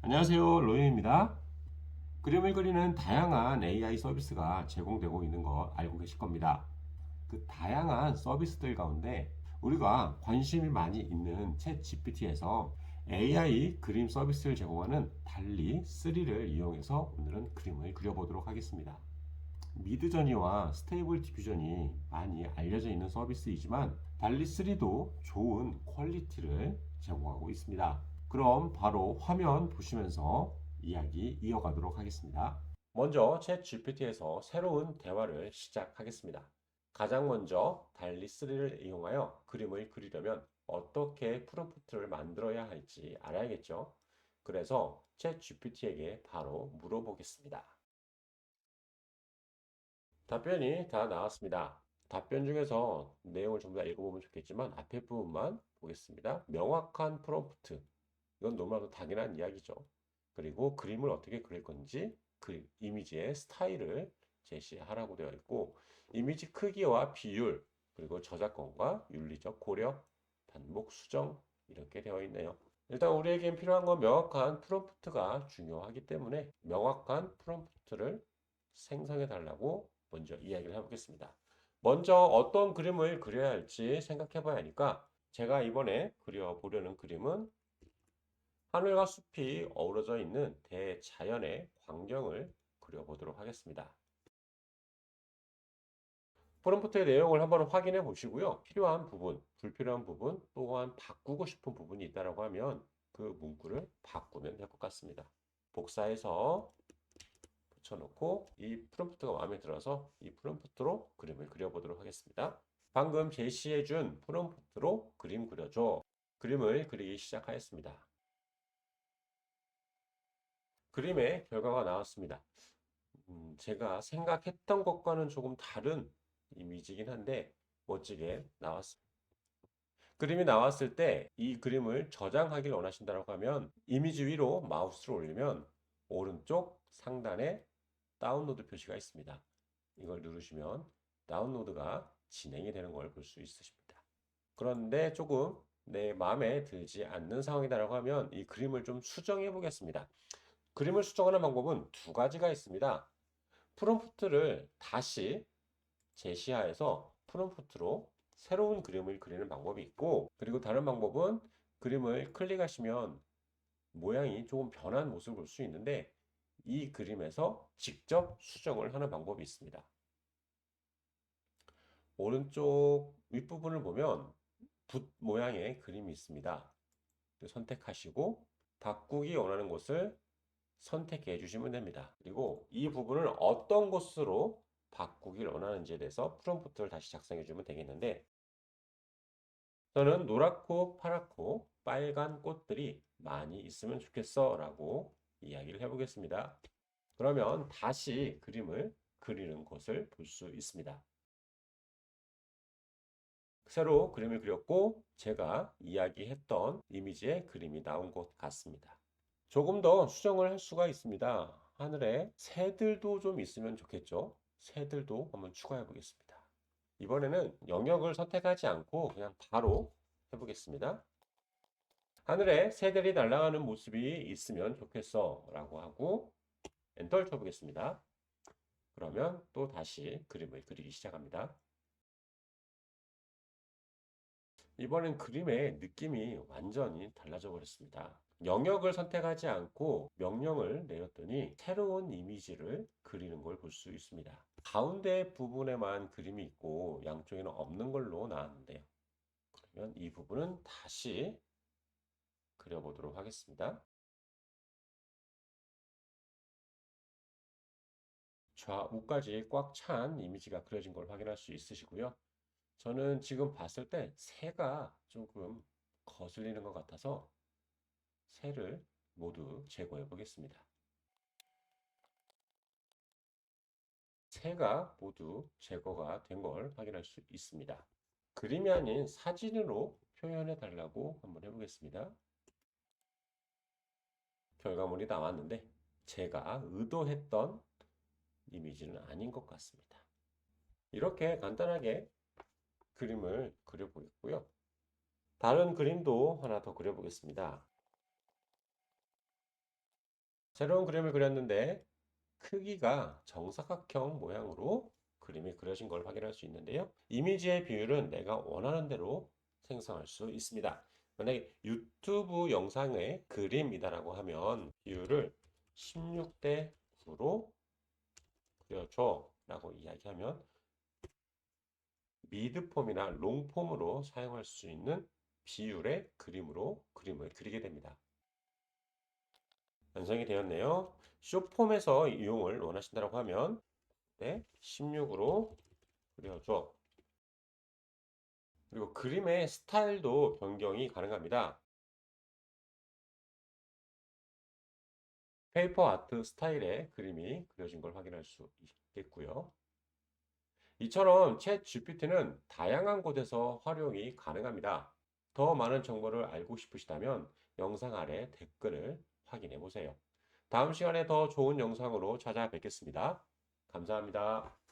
안녕하세요, 로이입니다. 그림을 그리는 다양한 AI 서비스가 제공되고 있는 거 알고 계실 겁니다. 그 다양한 서비스들 가운데 우리가 관심이 많이 있는 챗 GPT에서 AI 그림 서비스를 제공하는 달리 3를 이용해서 오늘은 그림을 그려보도록 하겠습니다. 미드저니와 스테이블 디퓨전이 많이 알려져 있는 서비스이지만 달리 3도 좋은 퀄리티를 제공하고 있습니다. 그럼 바로 화면 보시면서 이야기 이어가도록 하겠습니다. 먼저 챗 GPT에서 새로운 대화를 시작하겠습니다. 가장 먼저 달리 3를 이용하여 그림을 그리려면 어떻게 프롬프트를 만들어야 할지 알아야겠죠. 그래서 챗 GPT에게 바로 물어보겠습니다. 답변이 다 나왔습니다. 답변 중에서 내용을 전부 다 읽어보면 좋겠지만 앞에 부분만 보겠습니다. 명확한 프롬프트. 이건 너무나도 당연한 이야기죠. 그리고 그림을 어떻게 그릴 건지 그 이미지의 스타일을 제시하라고 되어 있고 이미지 크기와 비율 그리고 저작권과 윤리적 고려, 반복 수정 이렇게 되어 있네요. 일단 우리에겐 필요한 건 명확한 프롬프트가 중요하기 때문에 명확한 프롬프트를 생성해 달라고 먼저 이야기를 해보겠습니다. 먼저 어떤 그림을 그려야 할지 생각해 봐야 하니까 제가 이번에 그려보려는 그림은 하늘과 숲이 어우러져 있는 대자연의 광경을 그려보도록 하겠습니다. 프롬프트의 내용을 한번 확인해 보시고요. 필요한 부분, 불필요한 부분, 또한 바꾸고 싶은 부분이 있다고 하면 그 문구를 바꾸면 될 것 같습니다. 복사해서 붙여놓고 이 프롬프트가 마음에 들어서 이 프롬프트로 그림을 그려보도록 하겠습니다. 방금 제시해준 프롬프트로 그림 그려줘. 그림을 그리기 시작하였습니다. 그림의 결과가 나왔습니다. 제가 생각했던 것과는 조금 다른 이미지이긴 한데 멋지게 나왔습니다. 그림이 나왔을 때 이 그림을 저장하길 원하신다고 하면 이미지 위로 마우스를 올리면 오른쪽 상단에 다운로드 표시가 있습니다. 이걸 누르시면 다운로드가 진행이 되는 걸 볼 수 있으십니다. 그런데 조금 내 마음에 들지 않는 상황이다라고 하면 이 그림을 좀 수정해 보겠습니다. 그림을 수정하는 방법은 두 가지가 있습니다. 프롬프트를 다시 제시하에서 프롬프트로 새로운 그림을 그리는 방법이 있고 그리고 다른 방법은 그림을 클릭하시면 모양이 조금 변한 모습을 볼 수 있는데 이 그림에서 직접 수정을 하는 방법이 있습니다. 오른쪽 윗부분을 보면 붓 모양의 그림이 있습니다. 선택하시고 바꾸기 원하는 곳을 선택해 주시면 됩니다. 그리고 이 부분을 어떤 곳으로 바꾸길 원하는지에 대해서 프롬프트를 다시 작성해 주면 되겠는데 저는 노랗고 파랗고 빨간 꽃들이 많이 있으면 좋겠어 라고 이야기를 해보겠습니다. 그러면 다시 그림을 그리는 것을 볼 수 있습니다. 새로 그림을 그렸고 제가 이야기했던 이미지의 그림이 나온 것 같습니다. 조금 더 수정을 할 수가 있습니다. 하늘에 새들도 좀 있으면 좋겠죠. 새들도 한번 추가해 보겠습니다. 이번에는 영역을 선택하지 않고 그냥 바로 해보겠습니다. 하늘에 새들이 날아가는 모습이 있으면 좋겠어 라고 하고 엔터를 쳐보겠습니다. 그러면 또 다시 그림을 그리기 시작합니다. 이번엔 그림의 느낌이 완전히 달라져 버렸습니다. 영역을 선택하지 않고 명령을 내렸더니 새로운 이미지를 그리는 걸 볼 수 있습니다. 가운데 부분에만 그림이 있고 양쪽에는 없는 걸로 나왔는데요. 그러면 이 부분은 다시 그려보도록 하겠습니다. 좌우까지 꽉 찬 이미지가 그려진 걸 확인할 수 있으시고요. 저는 지금 봤을 때 새가 조금 거슬리는 것 같아서 새를 모두 제거해 보겠습니다. 새가 모두 제거가 된 걸 확인할 수 있습니다. 그림이 아닌 사진으로 표현해 달라고 한번 해보겠습니다. 결과물이 나왔는데 제가 의도했던 이미지는 아닌 것 같습니다. 이렇게 간단하게 그림을 그려보겠고요. 다른 그림도 하나 더 그려보겠습니다. 새로운 그림을 그렸는데 크기가 정사각형 모양으로 그림이 그려진 걸 확인할 수 있는데요. 이미지의 비율은 내가 원하는 대로 생성할 수 있습니다. 만약에 유튜브 영상의 그림이다라고 하면 비율을 16대 9로 그려줘 라고 이야기하면 미드폼이나 롱폼으로 사용할 수 있는 비율의 그림으로 그림을 그리게 됩니다. 완성이 되었네요. 숏폼에서 이용을 원하신다고 하면 16으로 그려줘. 그리고 그림의 스타일도 변경이 가능합니다. 페이퍼 아트 스타일의 그림이 그려진 걸 확인할 수 있겠고요. 이처럼 챗 GPT는 다양한 곳에서 활용이 가능합니다. 더 많은 정보를 알고 싶으시다면 영상 아래 댓글을 확인해 보세요. 다음 시간에 더 좋은 영상으로 찾아뵙겠습니다. 감사합니다.